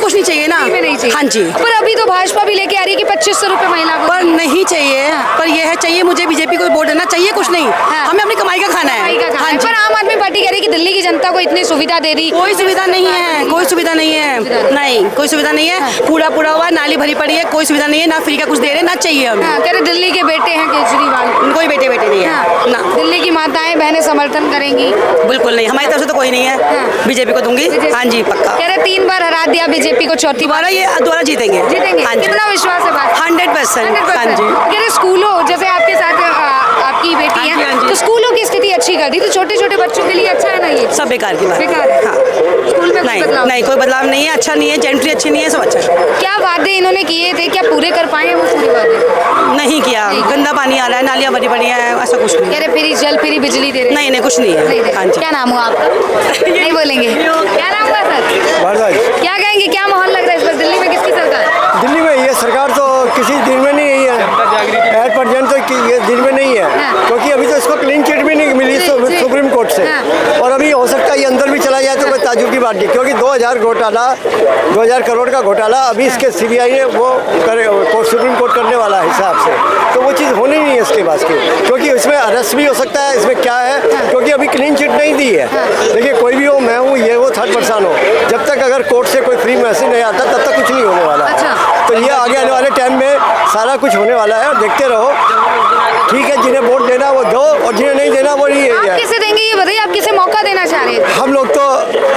कुछ नहीं चाहिए ना, में नहीं चाहिए। हाँ जी, पर अभी तो भाजपा भी लेके आ रही है कि 2500 रुपए महिला को। पर नहीं चाहिए, पर यह है चाहिए मुझे बीजेपी को वोट देना चाहिए, कुछ नहीं, हमें अपनी कमाई का खाना है। हाँ जी, पर आम आदमी पार्टी कह रही है कि दिल्ली की जनता को इतनी सुविधा दे रही। कोई सुविधा नहीं है, कोई सुविधा नहीं है, नहीं कोई सुविधा नहीं है, पूरा पूरा हुआ, नाली भरी पड़ी है, कोई सुविधा नहीं है, ना फ्री का कुछ दे रहे ना चाहिए हमें। कह रहे दिल्ली के बेटे हैं केजरीवाल। कोई बेटे नहीं है ना, दिल्ली की माताएं बहनें समर्थन करेंगी। बिल्कुल नहीं, हमारी तरफ से तो कोई नहीं है, बीजेपी को दूंगी। हाँ जी पक्का। कह रहे 3 बार हरा दिया बीजेपी को, चौथी बार ये दोबारा जीतेंगे। हाँ जी, कितना विश्वास है बात? 100%। हाँ जी, कह रहे स्कूलों जैसे आपके साथ आपकी बेटी है, तो स्कूलों की स्थिति अच्छी कर दी, तो छोटे छोटे बच्चों के लिए अच्छा है ना? ये सब बेकार की बात, बेकार है। हाँ। स्कूल में नहीं कोई बदलाव नहीं है, अच्छा नहीं है, जेंट्री अच्छी नहीं है, सब अच्छा है। क्या वादे इन्होंने किए थे, क्या पूरे कर पाए हैं वो पूरे वादे? नहीं किया, गंदा पानी आ रहा है, नालियाँ भरी पड़ी हैं, ऐसा कुछ नहीं। कह रहे फ्री जल फ्री बिजली दे रहे? नहीं कुछ नहीं है। हाँ जी, क्या नाम हुआ आपका? नहीं बोलेंगे। क्या नाम हुआ सर? क्या कहेंगे, क्या माहौल लग रहा है इस बार दिल्ली में, किसकी सरकार? दिल्ली में ये सरकार तो किसी दिन में नहीं है, एट प्रेजेंट तो ये दिन में नहीं है, क्योंकि अभी तो इसको क्लीन चिट भी नहीं मिली सुप्रीम कोर्ट से, और अभी हो सकता है ये अंदर भी चला जाए तो कोई ताजुब की बात नहीं, क्योंकि 2000 करोड़ का घोटाला अभी इसके सीबीआई ने वो करे सुप्रीम कोर्ट करने वाला है हिसाब से, तो वो चीज़ होनी नहीं है इसके पास की, क्योंकि इसमें अरेस्ट भी हो सकता है, इसमें क्या है, क्योंकि अभी क्लीन चिट नहीं दी है। देखिए कोई भी हो, मैं हूँ, ये वो, थर्ड पर्सन हो, जब तक अगर कोर्ट से कोई फ्री मैसेज नहीं आता तब तक कुछ नहीं होने वाला है। तो ये आगे आने वाले टाइम में सारा कुछ होने वाला है, देखते रहो। ठीक है, जिन्हें वोट देना वो दो, और जिन्हें नहीं देना वो नहीं है। आप किसे देंगे ये बताइए, आप किसे मौका देना चाह रहे हैं? हम लोग तो,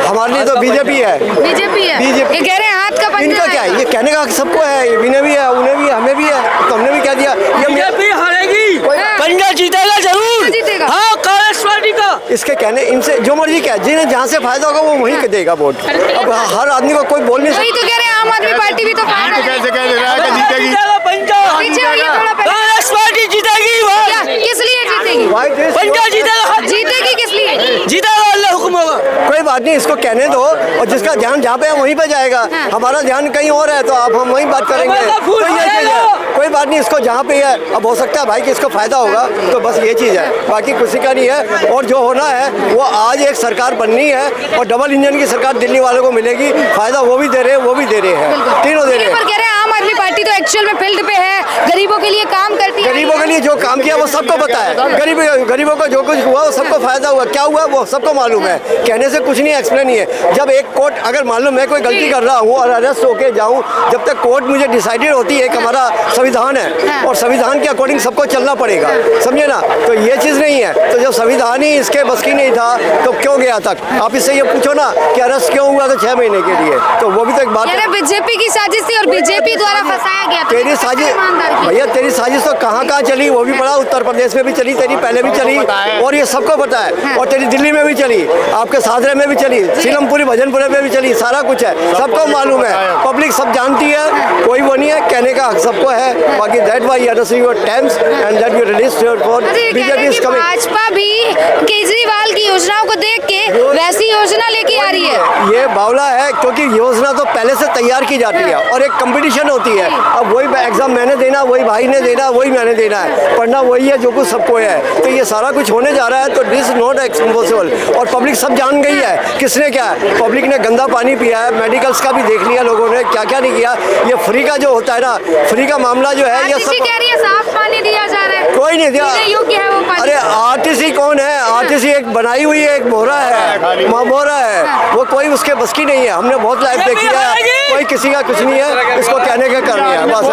हमारे लिए तो बीजेपी है। बीजेपी है। ये कह रहे हैं हाथ का पंजा इनका क्या है, ये कहने का सबको है, इन्हें भी है, उन्हें भी है, हमें भी है, तो हमने भी कह दिया ये बीजेपी हारेगी, पंजा जीतेगा जरूर, जीतेगा। हाँ कांग्रेस पार्टी का। इसके कहने, इनसे जो मर्जी क्या, जिन्हें जहाँ से फायदा होगा वो वहीं देगा वोट। अब हर आदमी को कोई बोल नहीं वही तो कह रहे हैं, आम आदमी पार्टी भी तो फायदा कैसे कह रहा है कि जीतेगी, पीछे होइए थोड़ा पहले। कांग्रेस पार्टी जीतेगी, क्या किस लिए जीतेगी? पंजा जीतेगा, जीतेगी किस लिए? जीतेगा, अल्लाह हुक्म होगा। कोई बात नहीं, इसको कहने दो, और जिसका ध्यान जहाँ पे है वहीं पे जाएगा। हमारा ध्यान कहीं और है, तो आप हम वहीं बात करेंगे, तो ये चीज़ है। कोई बात नहीं, इसको जहाँ पे है, अब हो सकता है भाई कि इसको फायदा होगा, तो बस ये चीज़ है, बाकी किसी का नहीं है। और जो होना है वो आज एक सरकार बननी है, और डबल इंजन की सरकार दिल्ली वालों को मिलेगी, फायदा वो भी दे रहे हैं, वो भी दे रहे हैं, तीनों दे रहे हैं। पर कह रहे हैं आम आदमी पार्टी तो एक्चुअल में फील्ड पे है, गरीबों के लिए काम करती है। गरीबों के लिए जो काम किया वो सबको पता है, गरीबों को जो कुछ हुआ वो सबको फायदा हुआ, क्या हुआ वो सबको मालूम है, कहने से कुछ नहीं, एक्सप्लेन ही है। जब एक कोर्ट, अगर मालूम मैं कोई गलती कर रहा हूँ और अरेस्ट होके जाऊँ, जब तक कोर्ट मुझे डिसाइडेड होती है कि हमारा संविधान है, और संविधान के अकॉर्डिंग सबको चलना पड़ेगा, समझे ना, तो ये चीज़ नहीं है। तो जब संविधान ही इसके बस की नहीं था तो क्यों गया तक? आप इससे ये पूछो ना कि अरेस्ट क्यों हुआ तो 6 महीने के लिए, तो वो भी तो एक बात है। बीजेपी की साजिश थी और बीजेपी द्वारा फंसाया गया। तेरी साजिश भैया, तेरी साजिश तो कहाँ चली, वो भी पड़ा, उत्तर प्रदेश में भी चली, तेरी पहले भी चली, और ये सबको पता है, और तेरी दिल्ली में भी चली, आपके सासरे में भी चली, सीलमपुरी भजनपुरे में भी चली, सारा कुछ है, सबको मालूम है, पब्लिक सब जानती है, कोई वो नहीं है, कहने का हक सबको है। बाकी that why you understand your terms and that you release for BJP is coming. Bhajpa भी केजरीवाल की योजनाओं को देख के वैसी योजना लेके आ रही है। ये बावला है, क्योंकि योजना तो पहले से तैयार की जाती है, और एक कंपटीशन होती है। अब वही एग्जाम मैंने देना, वही भाई ने देना, वही मैंने देना है, पढ़ना वही है जो कुछ सबको है, तो ये सारा कुछ होने जा रहा है, तो दिस नॉट इम्पॉसिबल। और पब्लिक सब जान गई है किसने क्या है, पब्लिक ने गंदा पानी पिया है, मेडिकल्स का भी देख लिया लोगों ने, क्या क्या नहीं किया। ये फ्री का जो होता है ना, फ्री का मामला जो है, ये सब कह रही है साफ पानी दिया जा रहा है, कोई नहीं दिया। योग्य है वो पानी। अरे आरटीसी कौन है? आरटीसी एक बनाई हुई है, एक मोहरा है, मोहरा है, वो कोई उसके बस की नहीं है। हमने बहुत लाइफ देखी है, कोई किसी का कुछ नहीं है, इसको कहने का करनी है बस।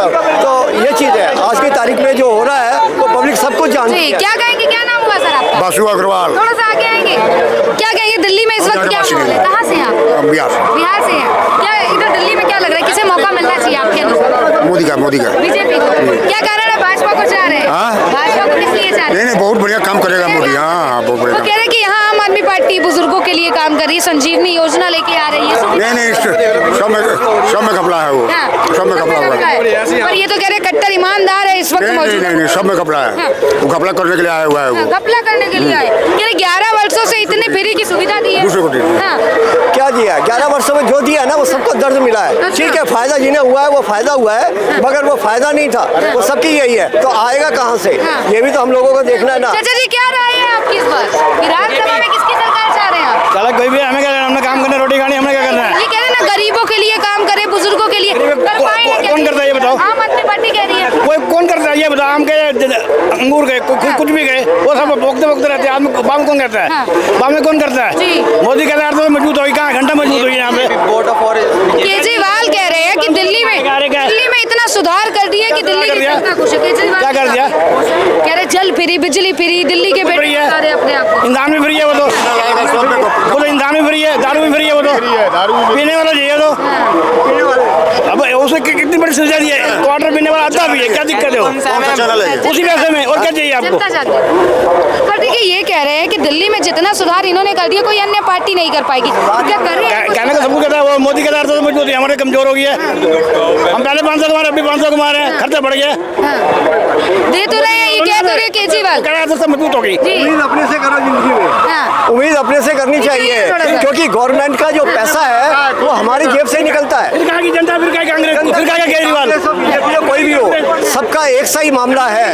तो ये चीज़ है, आज की तारीख में जो हो रहा है वो पब्लिक सब कुछ जानती है। क्या कहेंगे, क्या नाम हुआ सर आपका? बासु अग्रवाल। थोड़ा सा आगे आएंगे, क्या कहेंगे दिल्ली में इस वक्त क्या माहौल है? कहाँ से हैं आप? बिहार से हैं। क्या इधर दिल्ली में क्या लग रहा है, किसे मौका मिलना चाहिए आपके अनुसार? मोदी का बीजेपी को। क्या कारण है भाजपा को चाह रहे हैं? भाजपा को किस लिए चाह रहे हैं? नहीं, बहुत बढ़िया काम करेगा मोदी। हाँ, बहुत बढ़िया। वो कह रहे हैं कि यहाँ आम आदमी पार्टी बुजुर्गों के लिए काम कर रही है, संजीवनी योजना लेके आ रही है। नहीं, सब में कपड़ा है वो, सब में कपड़ा हुआ है। पर ये तो कह रहे हैं कट्टर ईमानदार है इस वक्त मौजूद। नहीं, सब में कपड़ा है, वो कपड़ा करने के लिए आया हुआ है वो। घपला करने के लिए आए। कह रहे 11 वर्षों से इतने फ्री की सुविधा दी है। हाँ। क्या दिया? 11 वर्षों में जो दिया ना वो सबको दर्द मिला है। ठीक है, फायदा जिन्हें हुआ है वो फायदा हुआ है, मगर वो फायदा नहीं था, वो सबकी यही है, तो आएगा कहाँ से? ये भी तो हम लोगों को देखना है ना। चाचा जी क्या राय है आपकी इस बार? विधानसभा में किसकी सरकार चाह रहे हैं आप? चलो कोई भी, हमें क्या करना, हमने काम करना, रोटी खानी, हमने क्या करना है? ये कह रहे हैं ना गरीबों गरीबों के लिए काम करे, बुजुर्गों के लिए कर पाएंगे क्या? कौन करता है ये बताओ? आम आदमी पार्टी कह रही है। कोई कौन करता है ये बताओ? आम के अंगूर गए कुछ भी गए वो सब भोगते भोगते रहते हैं। आदमी बाम कौन करता हाँ। है? बाम में कौन करता है? जी। मोदी कहता है तो मजबूत होगी, कहाँ घंटा मजबूत हुई यहाँ पे। केजरीवाल कह रहे हैं कि दिल्ली में इतना सुधार कर दिया कि दिल्ली की जनता खुश है। केजरीवाल क्या कर दिया? कह रहे जल फ्री, बिजली फ्री, दिल्ली के बेटे फ्री है। बता रहे अपने आप को। इंसान भी फ्री है वो तो इंसान भी फ्री है, दारू भी फ्री है वो तो पीने वाला चाहिए तो। अब उसमें कितनी बड़ी सुविधा दी है, क्वार्टर पीने वाला आता भी है, क्या दिक्कत है वो? उसी पैसे में और क्या चाहिए आपको? जनता चाहती है। पर देखिए ये कह रहे हैं कि दिल्ली में जितना सुधार इन्होंने कर दिया कोई अन्य पार्टी नहीं कर पाएगी। क्या कर रहे हैं? कहने का सब कुछ कहता है वो मोदी कहता है तो मजबूत है, हमारे कमजोर हो गई है। हम पहले 500 कमा रहे, अभी 500 कमा रहे हैं, खर्चा बढ़ गया। दे तो रहे हैं, ये कह तो रहे केजरीवाल। कह रहा है तो सब मजबूत हो गई। जी उम्मीद अपने से करो जिंदगी में, हाँ। उम्मीद अपने से करनी चाहिए, क्योंकि गवर्नमेंट का जो पैसा है वो हमारी जेब से ही निकलता है। फिर कहा कि जनता, फिर कहा कांग्रेस, फिर कहा केजरीवाल। बीजेपी हो कोई भी हो, सबका एक सा ही मामला है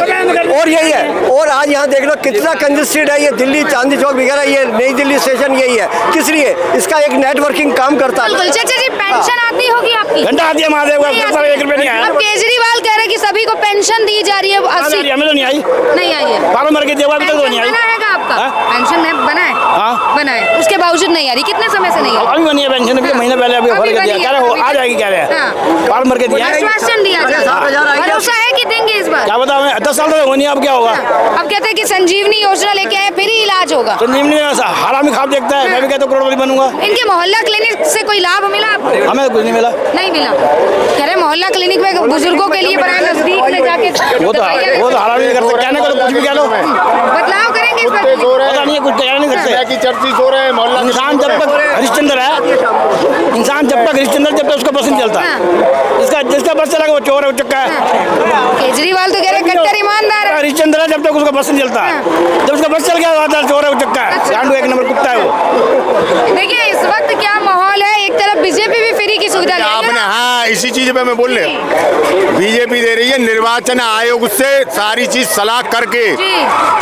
और यही है। और आज यहाँ देख लो कितना कंजेस्टेड है ये दिल्ली, चांदनी चौक वगैरह, ये नई दिल्ली स्टेशन यही है। किस लिए? इसका एक नेटवर्किंग काम करता है। बिल्कुल। चाचा जी पेंशन आती होगी आपकी? घंटा आती है महादेव का, 1 रुपये नहीं आया। अब केजरीवाल कह रहे हैं कि सभी को पेंशन दी जा रही है 80। हमें तो नहीं आई, नहीं आई है। बाबा मर के दिया अभी तक तो नहीं आई। बना है आपका पेंशन में बना है? हाँ। बना है, उसके बावजूद नहीं आ रही। कितने समय से नहीं आ रही? अभी बनी है पेंशन, अभी महीने पहले अभी अभी भर के बनी दिया, है, कह रहे हो अभी आ जाएगी, कह रहे हैं हाँ। बाल मर के दिया। आश्वासन दिया जा रहा है। भरोसा है कि देंगे इस बार? क्या बताओ, 10 साल तो होनी, अब क्या होगा? अब कहते हैं कि संजीवनी योजना लेके आए, फिर ही इलाज होगा। तो निम्न हरामी खाप देखता है, मैं भी कहता हूँ करोड़पति बनूंगा। इनके मोहल्ला क्लिनिक से कोई लाभ मिला आपको? हमें कुछ नहीं मिला। नहीं मिला। कह रहे मोहल्ला क्लिनिक में बुजुर्गों के लिए बनाए, नजदीक में जाके वो तो हरामी नहीं करते, कहने को तो कुछ भी कह लो। बदलाव करेंगे इस बार? पता नहीं है, कुछ कहना नहीं करते। इंसान जब तक हरिश्चंद्र है, इंसान जब तक हरिश्चंद्र, जब तक उसका बस नहीं चलता। इसका जिसका बस चला वो चोर है, वो चक्का है। केजरीवाल तो कह रहे कट्टर ईमानदार है। हरिश्चंद्र है, जब तक उसका बस नहीं चलता। जब उसका बस चल गया चोर है, वो चक्का है, गांडू 1 नंबर कुत्ता है वो। देखिए इस वक्त क्या माहौल है, एक तरफ बीजेपी भी फ्री की सुविधा दे रही है। आपने हाँ इसी चीज पे मैं बोल रहे, बीजेपी दे रही है। निर्वाचन आयोग से सारी चीज सलाह करके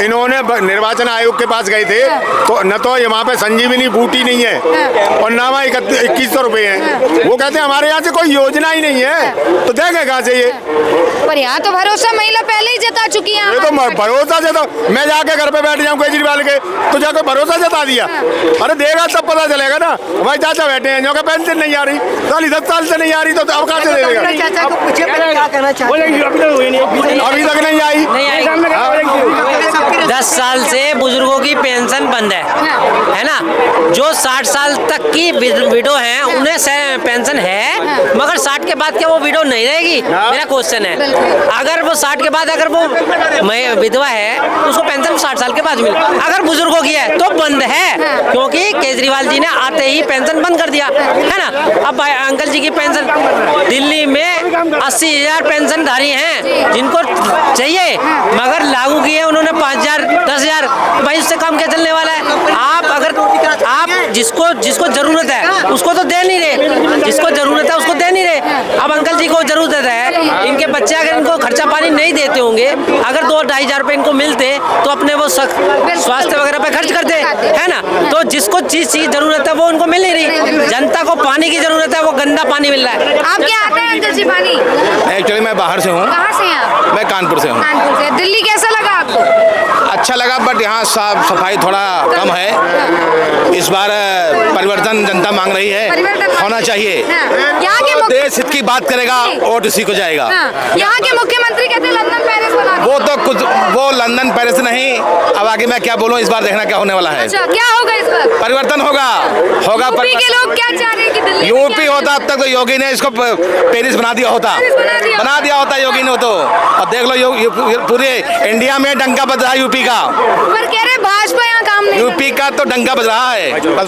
इन्होंने निर्वाचन आयोग के पास गए थे, तो न तो वहाँ पे संजीवनी बूटी नहीं है और न वहाँ 2100 रुपए हैं। वो कहते हैं हमारे यहाँ से कोई योजना ही नहीं है, तो देंगे कहाँ से ये? पर यहाँ तो भरोसा महिला पहले ही जता चुकी है। ये तो भरोसा जता, मैं जाके घर पे बैठ जाऊँ केजरीवाल के तो जाकर भरोसा जता दिया। अरे देगा तब पता चलेगा ना। भाई चाचा बैठे हैं जो का पेंशन नहीं आ रही, साली 10 साल से नहीं आ रही, तो अब कहाँ से दे देगा? चाचा को पूछिए क्या कहना चाहते बोलेंगे अभी तक हुई नहीं, अभी तक नहीं आई। 10 साल से बुजुर्गों की पेंशन बंद है ना? जो 60 साल तक की विडो हैं उन्हें पेंशन है, मगर 60 के बाद क्या वो विडो नहीं रहेगी? मेरा क्वेश्चन है। अगर वो 60 के बाद अगर वो विधवा है तो उसको पेंशन 60 साल के बाद मिले। अगर बुजुर्गों की है तो बंद है, क्योंकि केजरीवाल जी ने आते ही पेंशन बंद कर दिया है ना। अब अंकल जी की पेंशन दिल्ली में 80,000 पेंशनधारी हैं जिनको चाहिए, मगर लागू किए उन्होंने 5,000 10,000। भाई उससे कम क्या चलने वाला है? आप जिसको जरूरत है उसको तो दे नहीं रहे, जिसको जरूरत है उसको दे नहीं रहे। अब अंकल जी को जरूरत है, इनके बच्चे अगर इनको खर्चा पानी नहीं देते होंगे, अगर 2-2.5 हजार रुपए इनको मिलते तो अपने वो स्वास्थ्य वगैरह पे खर्च करते है ना। तो जिसको चीज जरूरत है वो उनको मिल नहीं रही। जनता को पानी की जरूरत है, वो गंदा पानी मिल रहा है। आप क्या आते हैं अंकल जी पानी? एक्चुअली मैं बाहर से हूँ। कहाँ से हैं आप? मैं कानपुर से हूँ। कानपुर से। दिल्ली कैसा लगा आपको? अच्छा लगा, बट यहाँ साफ सफाई थोड़ा कम है। इस बार परिवर्तन जनता मांग रही है, होना चाहिए। यहाँ के देश हित की बात करेगा, वोट इसी को जाएगा। यहाँ के मुख्यमंत्री कहते हैं लंदन पेरिस बना दो। वो तो कुछ वो लंदन पेरिस नहीं, अब आगे मैं क्या बोलूँ, इस बार देखना क्या होने वाला है। अच्छा क्या होगा इस बार? परिवर्तन होगा यूपी के लोग क्या चाह रहे हैं कि दिल्ली में यूपी क्या होता अब तक तो योगी ने इसको पेरिस बना दिया होता, योगी ने तो। और देख लो पूरे इंडिया में डंका बज रहा है यूपी का। पर कह रहे भाजपा यहाँ काम नहीं यूपी का तो डंका बज रहा है। बस